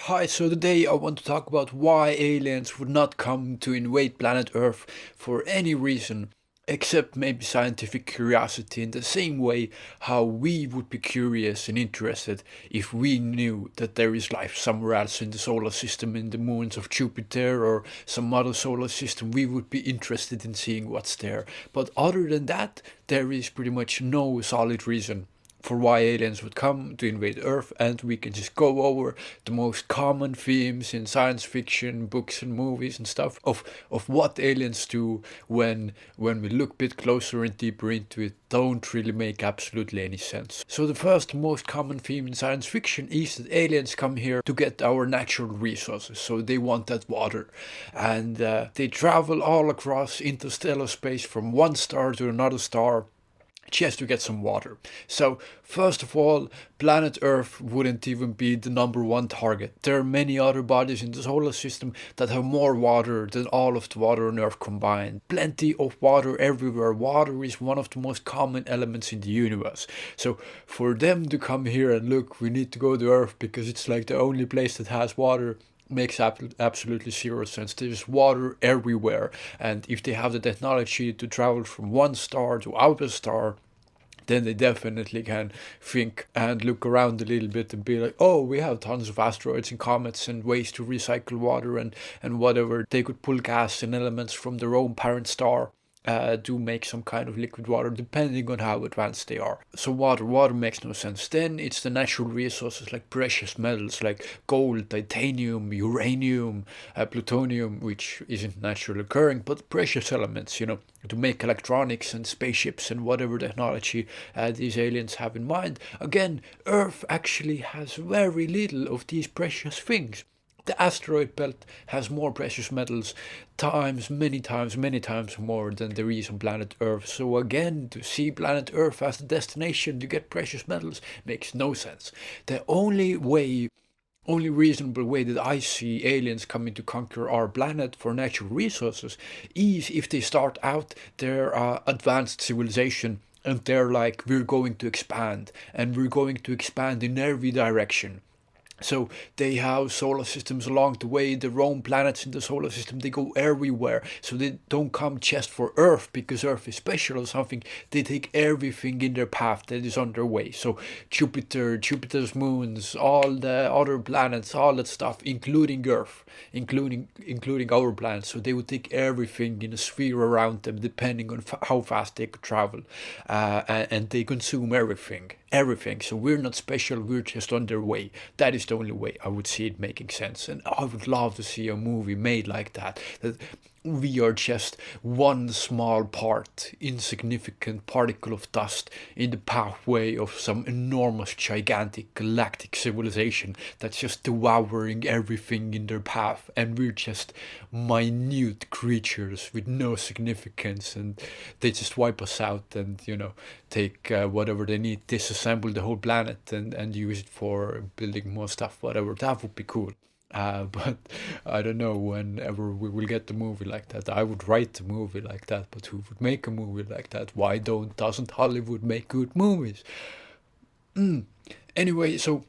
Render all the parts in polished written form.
Hi, so today I want to talk about why aliens would not come to invade planet Earth for any reason except maybe scientific curiosity, in the same way how we would be curious and interested if we knew that there is life somewhere else in the solar system, in the moons of Jupiter or some other solar system. We would be interested in seeing what's there. But other than that, there is pretty much no solid reason for why aliens would come to invade Earth, and we can just go over the most common themes in science fiction, books and movies and stuff of what aliens do when we look a bit closer and deeper into it don't really make absolutely any sense. So the first most common theme in science fiction is that aliens come here to get our natural resources. So they want that water, and they travel all across interstellar space from one star to another star just to get some water. So, first of all, planet Earth wouldn't even be the number one target. There are many other bodies in the solar system that have more water than all of the water on Earth combined. Plenty of water everywhere. Water is one of the most common elements in the universe. So, for them to come here and look, we need to go to Earth because it's like the only place that has water makes absolutely zero sense. There's water everywhere, and if they have the technology to travel from one star to outer star, then they definitely can think and look around a little bit and be like, oh, we have tons of asteroids and comets and ways to recycle water and whatever. They could pull gas and elements from their own parent star to make some kind of liquid water, depending on how advanced they are. So water makes no sense. Then it's the natural resources like precious metals like gold, titanium, uranium, plutonium, which isn't naturally occurring, but precious elements, to make electronics and spaceships and whatever technology these aliens have in mind. Again, Earth actually has very little of these precious things. The asteroid belt has more precious metals many times more than there is on planet Earth. So again, to see planet Earth as the destination to get precious metals makes no sense. The only reasonable way that I see aliens coming to conquer our planet for natural resources is if they start out their advanced civilization and they're like, we're going to expand and we're going to expand in every direction. So they have solar systems along the way, their own planets in the solar system, they go everywhere. So they don't come just for Earth because Earth is special or something. They take everything in their path that is on their way. So Jupiter's moons, all the other planets, all that stuff, including Earth, including our planet. So they would take everything in a sphere around them, depending on how fast they could travel, and they consume everything. So we're not special, we're just on their way. That is the only way I would see it making sense, and I would love to see a movie made like that we are just one small part, insignificant particle of dust in the pathway of some enormous, gigantic, galactic civilization that's just devouring everything in their path, and we're just minute creatures with no significance, and they just wipe us out and, take whatever they need, disassemble the whole planet and use it for building more stuff, whatever. That would be cool. But I don't know whenever we will get the movie like that. I would write a movie like that, but who would make a movie like that? Why doesn't Hollywood make good movies? Anyway, so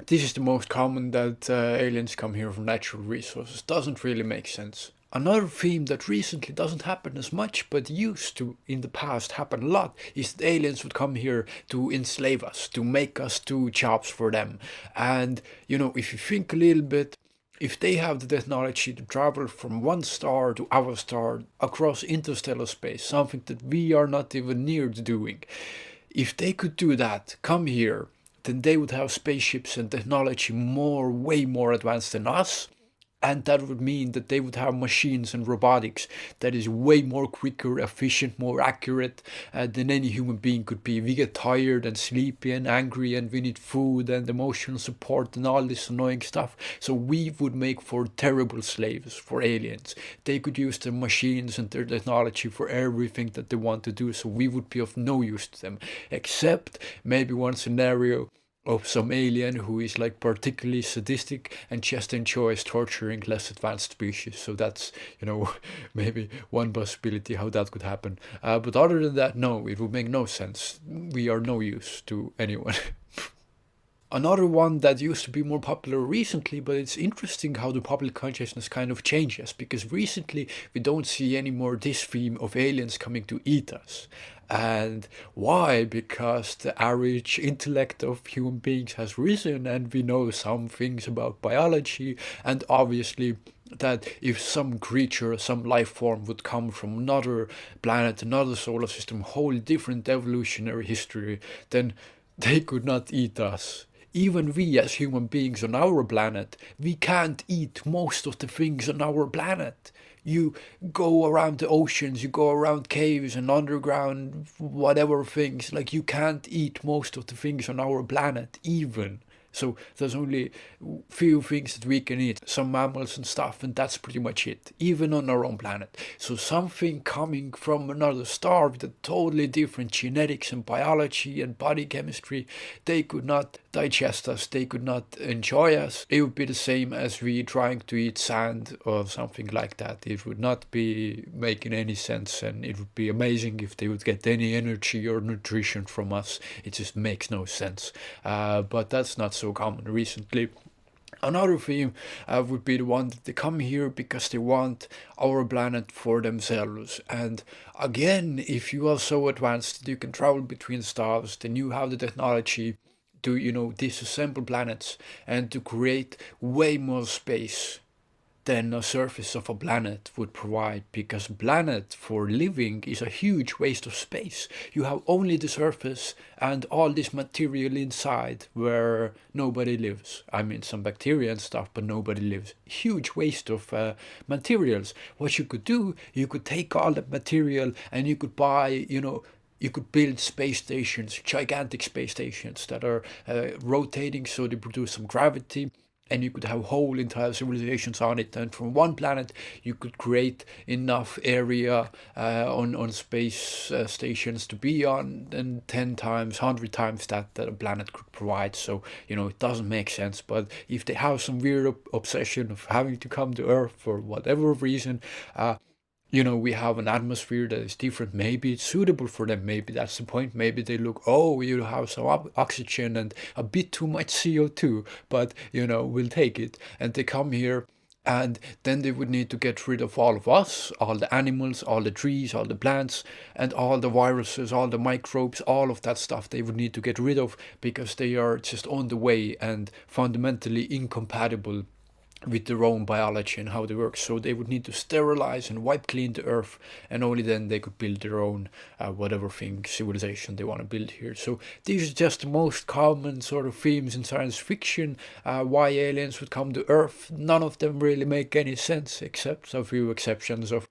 this is the most common, that aliens come here from natural resources. Doesn't really make sense. Another theme that recently doesn't happen as much, but used to in the past happen a lot, is that aliens would come here to enslave us, to make us do jobs for them. And, if you think a little bit, if they have the technology to travel from one star to our star across interstellar space, something that we are not even near to doing, if they could do that, come here, then they would have spaceships and technology way more advanced than us. And that would mean that they would have machines and robotics that is way more quicker, efficient, more accurate than any human being could be. We get tired and sleepy and angry, and we need food and emotional support and all this annoying stuff. So we would make for terrible slaves for aliens. They could use their machines and their technology for everything that they want to do. So we would be of no use to them, except maybe one scenario of some alien who is like particularly sadistic and just enjoys torturing less advanced species. So that's, maybe one possibility how that could happen. But other than that, no, it would make no sense. We are no use to anyone. Another one that used to be more popular recently, but it's interesting how the public consciousness kind of changes because recently we don't see anymore this theme of aliens coming to eat us. And why? Because the average intellect of human beings has risen and we know some things about biology, and obviously that if some creature, some life form would come from another planet, another solar system, whole different evolutionary history, then they could not eat us. Even we as human beings on our planet, we can't eat most of the things on our planet. You go around the oceans, you go around caves and underground whatever things, like you can't eat most of the things on our planet even. So there's only few things that we can eat, some mammals and stuff, and that's pretty much it, even on our own planet. So something coming from another star with a totally different genetics and biology and body chemistry, they could not digest us, they could not enjoy us. It would be the same as we trying to eat sand or something like that. It would not be making any sense, and it would be amazing if they would get any energy or nutrition from us. It just makes no sense. But that's not so common recently. Another theme would be the one that they come here because they want our planet for themselves. And again, if you are so advanced that you can travel between stars, then you have the technology to, disassemble planets and to create way more space than a surface of a planet would provide, because a planet for living is a huge waste of space. You have only the surface and all this material inside where nobody lives. I mean, some bacteria and stuff, but nobody lives. Huge waste of materials. What you could do, you could take all that material and you could buy, you could build space stations, gigantic space stations that are rotating so they produce some gravity, and you could have whole entire civilizations on it. And from one planet, you could create enough area on space stations to be on, and 10 times, 100 times that a planet could provide. So, it doesn't make sense. But if they have some weird obsession of having to come to Earth for whatever reason, we have an atmosphere that is different. Maybe it's suitable for them. Maybe that's the point. Maybe they look, oh, you have some oxygen and a bit too much CO2, but, we'll take it. And they come here, and then they would need to get rid of all of us, all the animals, all the trees, all the plants, and all the viruses, all the microbes, all of that stuff they would need to get rid of because they are just on the way and fundamentally incompatible with their own biology and how they work. So they would need to sterilize and wipe clean the earth, and only then they could build their own whatever thing civilization they want to build here. So these are just the most common sort of themes in science fiction. Why aliens would come to Earth? None of them really make any sense, except a few exceptions of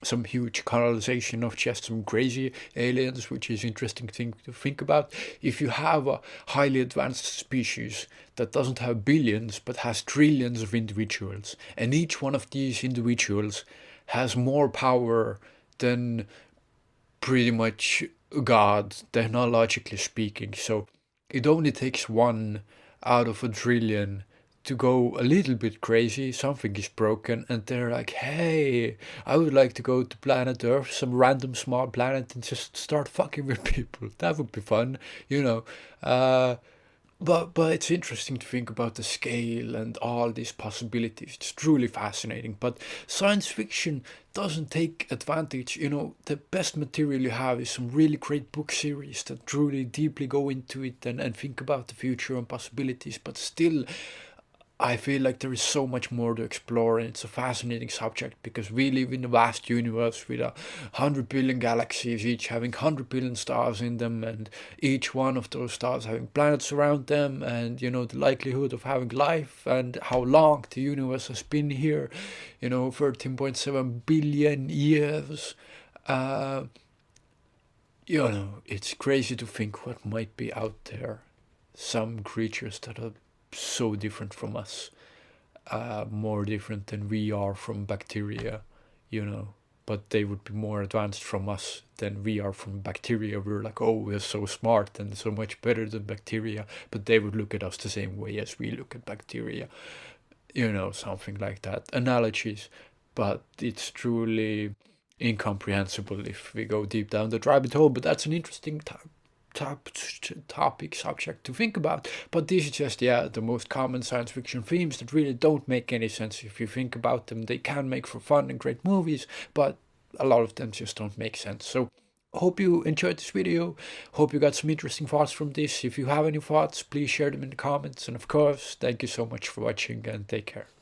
some huge colonization of just some crazy aliens, which is interesting thing to think about. If you have a highly advanced species that doesn't have billions but has trillions of individuals, and each one of these individuals has more power than pretty much God, technologically speaking. So it only takes one out of a trillion to go a little bit crazy, something is broken, and they're like, hey, I would like to go to planet Earth, some random small planet, and just start fucking with people. That would be fun, you know. But it's interesting to think about the scale and all these possibilities. It's truly fascinating. But science fiction doesn't take advantage. The best material you have is some really great book series that truly deeply go into it and think about the future and possibilities. But still, I feel like there is so much more to explore, and it's a fascinating subject because we live in a vast universe with 100 billion galaxies, each having 100 billion stars in them, and each one of those stars having planets around them, and the likelihood of having life, and how long the universe has been here, 13.7 billion years. Uh, it's crazy to think what might be out there. Some creatures that are so different from us, more different than we are from bacteria, you know. But they would be more advanced from us than we are from bacteria. We're like, oh, we're so smart and so much better than bacteria. But they would look at us the same way as we look at bacteria, something like that. Analogies, but it's truly incomprehensible if we go deep down the rabbit hole. But that's an interesting topic subject to think about. But these are just, yeah, the most common science fiction themes that really don't make any sense if you think about them. They can make for fun and great movies, but a lot of them just don't make sense. So hope you enjoyed this video. Hope you got some interesting thoughts from this. If you have any thoughts, please share them in the comments. And of course, thank you so much for watching, and take care.